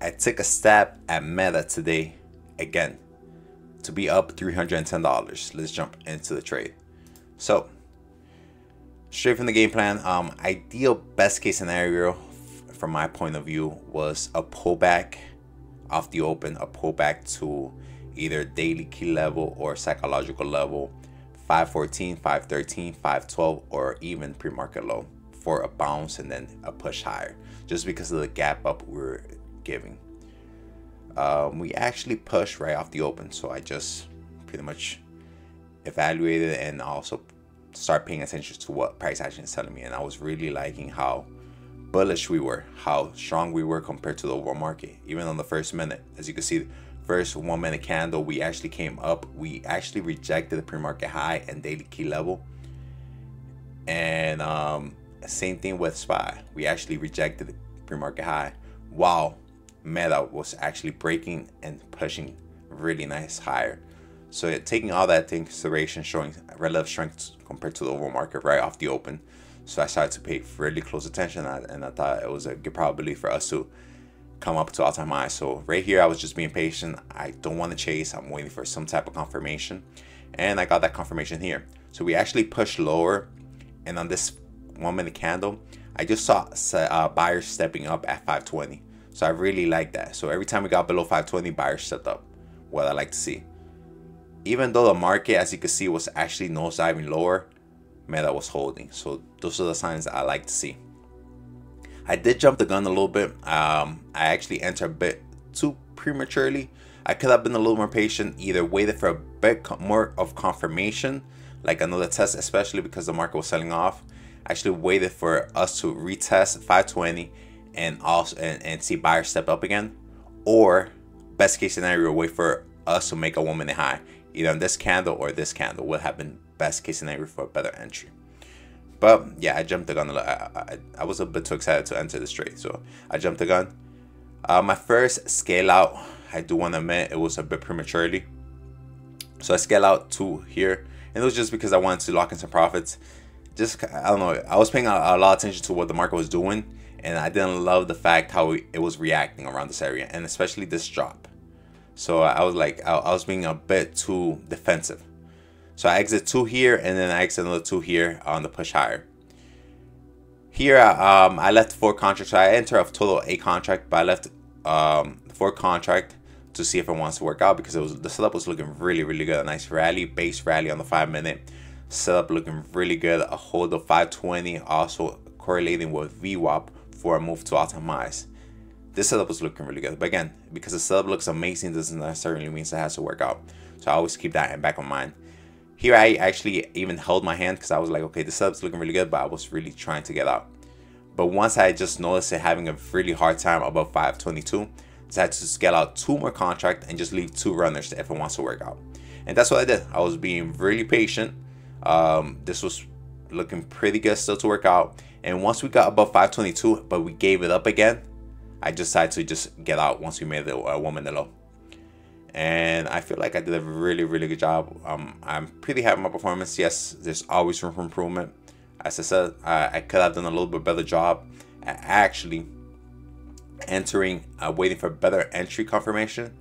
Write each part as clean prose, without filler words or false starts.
I took a stab at Meta today again to be up $310. Let's jump into the trade. So straight from the game plan, ideal best case scenario from my point of view was a pullback off the open, a pullback to either daily key level or psychological level 514, 513, 512, or even pre-market low for a bounce and then a push higher, just because of the gap up we're giving. We actually pushed right off the open, so I just pretty much evaluated and also start paying attention to what price action is telling me. And I was really liking how bullish we were, how strong we were compared to the overall market. Even on the first minute, as you can see, the first 1 minute candle, we actually came up. We actually rejected the pre-market high and daily key level. And same thing with SPY. We actually rejected the pre-market high while Meta was actually breaking and pushing really nice higher. So taking all that into consideration, showing relative strength compared to the overall market right off the open. So I started to pay really close attention, and I thought it was a good probability for us to come up to all-time high. So right here, I was just being patient. I don't want to chase. I'm waiting for some type of confirmation, and I got that confirmation here. So we actually pushed lower, and on this 1 minute candle, I just saw buyers stepping up at 520. So I really like that. So every time we got below 520, buyers stepped up. What I like to see. Even though the market, as you can see, was actually nosediving lower, Meta was holding. So those are the signs I like to see. I did jump the gun a little bit. I actually entered a bit too prematurely. I could have been a little more patient, either waited for a bit more of confirmation, like another test, especially because the market was selling off. I actually waited for us to retest 520 and also and see buyers step up again, or best case scenario, wait for us to make a 1 minute high, either on this candle or this candle would have been best case scenario for a better entry. But yeah, I jumped the gun. I was a bit too excited to enter this trade, so I jumped the gun. My first scale out, I do want to admit, it was a bit prematurely. So I scale out to here, and it was just because I wanted to lock in some profits. Just, I don't know, I was paying a lot of attention to what the market was doing, and I didn't love the fact how it was reacting around this area, and especially this drop. So I was like, I was being a bit too defensive. So I exit 2 here, and then I exit another 2 here on the push higher. Here, I left 4 contracts. So I enter a total 8 contract, but I left 4 contract to see if it wants to work out, because the setup was looking really good. A nice rally, base rally on the 5 minute. Setup looking really good. A hold of 520, also correlating with VWAP for a move to all-time highs. This setup was looking really good. But again, because the setup looks amazing doesn't necessarily mean it has to work out. So I always keep that in back of mind. Here I actually even held my hand because I was like, okay, the setup's looking really good, but I was really trying to get out. But once I just noticed it having a really hard time above 522, decided to scale out 2 more contracts and just leave 2 runners if it wants to work out. And that's what I did. I was being really patient. This was looking pretty good still to work out. And once we got above 522, but we gave it up again, I decided to just get out once we made the 1 minute low. And I feel like I did a really good job. I'm pretty happy with my performance. Yes, there's always room for improvement. As I said, I could have done a little bit better job at actually entering, waiting for better entry confirmation.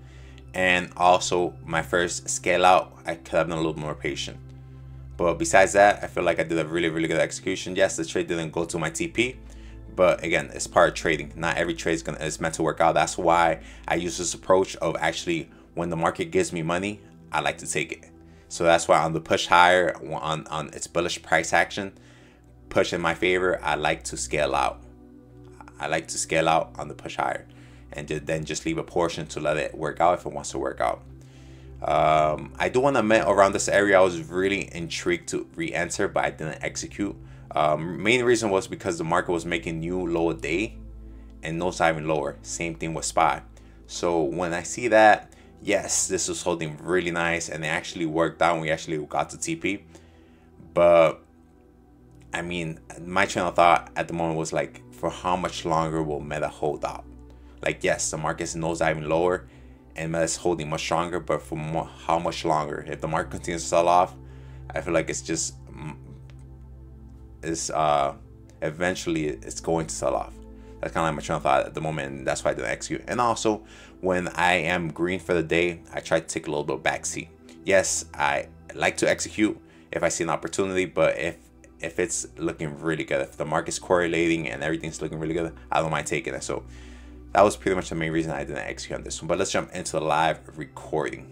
And also my first scale out, I could have been a little more patient. But besides that, I feel like I did a really good execution. Yes, the trade didn't go to my TP, but again, it's part of trading. Not every trade is meant to work out. That's why I use this approach of actually, when the market gives me money, I like to take it. So that's why on the push higher, on its bullish price action, push in my favor, I like to scale out. I like to scale out on the push higher, and then just leave a portion to let it work out if it wants to work out. I do want to admit, around this area, I was really intrigued to re-enter, but I didn't execute. Main reason was because the market was making new low a day and no even lower. Same thing with SPY. So when I see that, yes, this was holding really nice, and it actually worked out. We actually got to TP. But I mean, my train of thought at the moment was like, for how much longer will Meta hold out? Like, yes, the market's nosediving lower and Meta's holding much stronger, but for how much longer? If the market continues to sell off, I feel like eventually it's going to sell off. That's kind of like my train of thought at the moment, and that's why I didn't execute. And also, when I am green for the day, I try to take a little bit of backseat. Yes, I like to execute if I see an opportunity, but if it's looking really good, if the market's correlating and everything's looking really good, I don't mind taking it. So that was pretty much the main reason I didn't execute on this one. But let's jump into the live recording.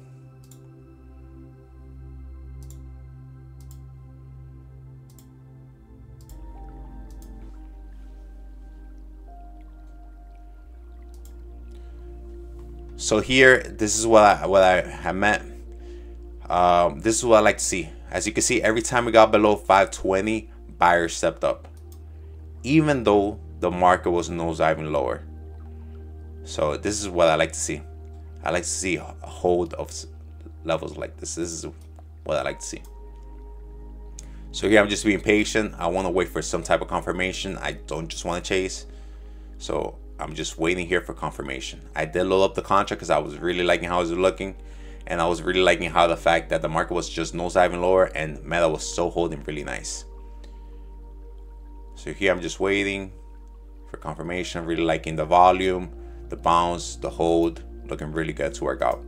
So here, this is what I have meant. This is what I like to see. As you can see, every time we got below 520, buyers stepped up, even though the market was nosediving lower. So this is what I like to see. I like to see a hold of levels like this. This is what I like to see. So here I'm just being patient. I want to wait for some type of confirmation. I don't just want to chase. So I'm just waiting here for confirmation. I did load up the contract because I was really liking how it was looking, and I was really liking how the fact that the market was just nosediving lower and Meta was still holding really nice. So here I'm just waiting for confirmation. I'm really liking the volume, the bounce, the hold, looking really good to work out.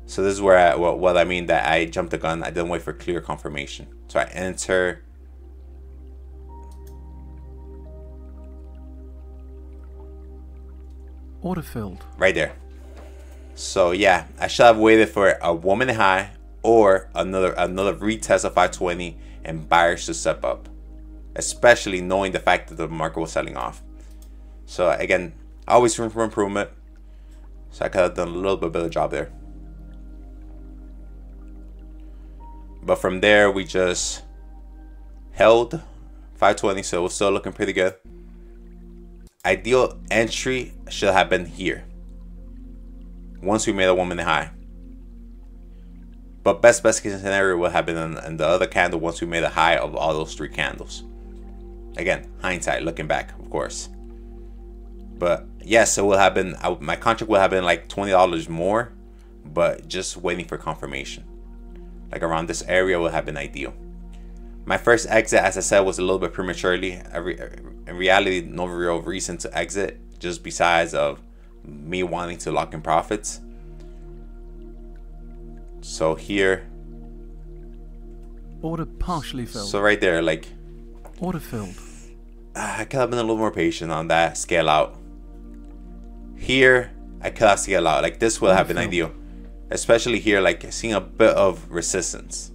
So this is where what I mean that I jumped the gun. I didn't wait for clear confirmation. So I enter. Order filled. Right there. So yeah, I should have waited for a woman high or another retest of 520 and buyers to step up, especially knowing the fact that the market was selling off. So again, always room for improvement. So I could have done a little bit better job there. But from there, we just held 520, so it was still looking pretty good. Ideal entry should have been here once we made a woman high. But best case scenario would have been in the other candle once we made a high of all those 3 candles. Again, hindsight, looking back, of course. But yes, it would have been, my contract would have been like $20 more, but just waiting for confirmation. Like around this area would have been ideal. My first exit, as I said, was a little bit prematurely. In reality, no real reason to exit, just besides of me wanting to lock in profits. So here, order partially filled. So right there, like, order filled. I could have been a little more patient on that scale out. Here, I could have scaled out. Like this would have been ideal, especially here, like seeing a bit of resistance.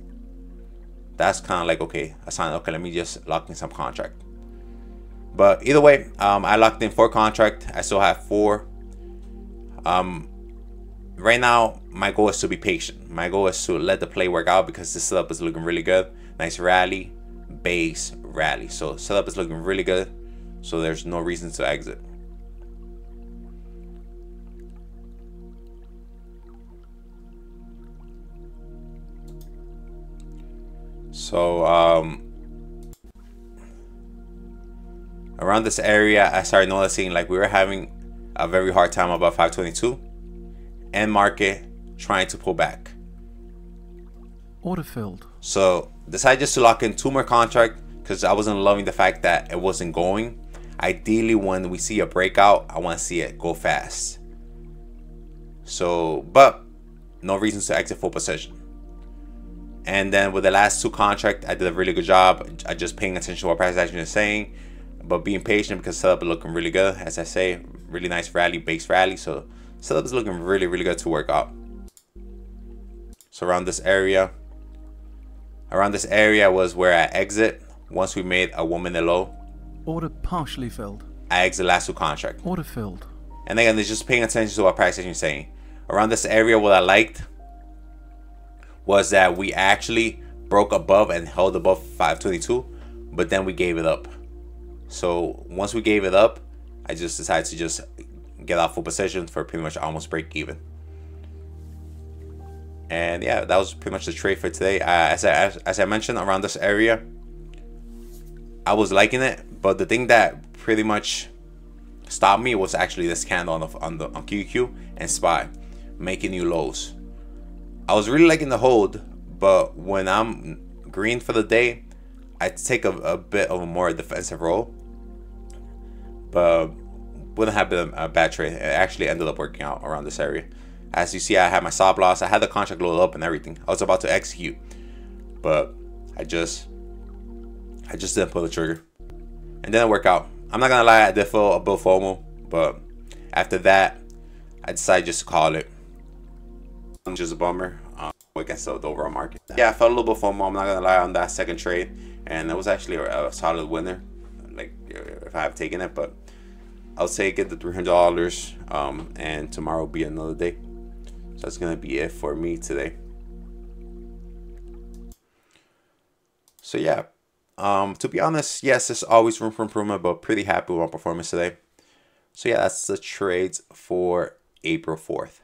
That's kind of like, okay, I signed, okay, let me just lock in some contract. But either way, I locked in 4 contract. I still have 4. Right now, my goal is to be patient. My goal is to let the play work out because this setup is looking really good. Nice rally, base, rally. So setup is looking really good. So there's no reason to exit. So around this area, I started noticing like we were having a very hard time above 522 and market trying to pull back. Order filled. So decided just to lock in 2 more contract because I wasn't loving the fact that it wasn't going. Ideally, when we see a breakout, I want to see it go fast. So, but no reasons to exit full position. And then with the last 2 contract, I did a really good job. I just paying attention to what price action is saying, but being patient because setup is looking really good. As I say, really nice rally, base rally. So setup is looking really, really good to work out. So around this area was where I exit once we made a woman low. Order partially filled. I exit last 2 contract. Order filled. And again, it's just paying attention to what price action is saying. Around this area, what I liked was that we actually broke above and held above 522, but then we gave it up. So once we gave it up, I just decided to just get out full position for pretty much almost break even. And yeah, that was pretty much the trade for today. As I mentioned, around this area, I was liking it, but the thing that pretty much stopped me was actually this candle on QQQ and SPY making new lows. I was really liking the hold, but when I'm green for the day, I take a bit of a more defensive role. But wouldn't have been a bad trade. It actually ended up working out around this area. As you see, I had my stop loss. I had the contract loaded up and everything. I was about to execute, but I just didn't pull the trigger. And then it worked out. I'm not gonna lie, I did feel a bit FOMO, but after that, I decided just to call it. Just a bummer against the overall market. Yeah, I felt a little bit FOMO. I'm not gonna lie on that second trade, and it was actually a solid winner. Like if I have taken it, but I'll take it, the $300, and tomorrow will be another day. So that's gonna be it for me today. So yeah, to be honest, yes, there's always room for improvement, but pretty happy with my performance today. So yeah, that's the trades for April 4th.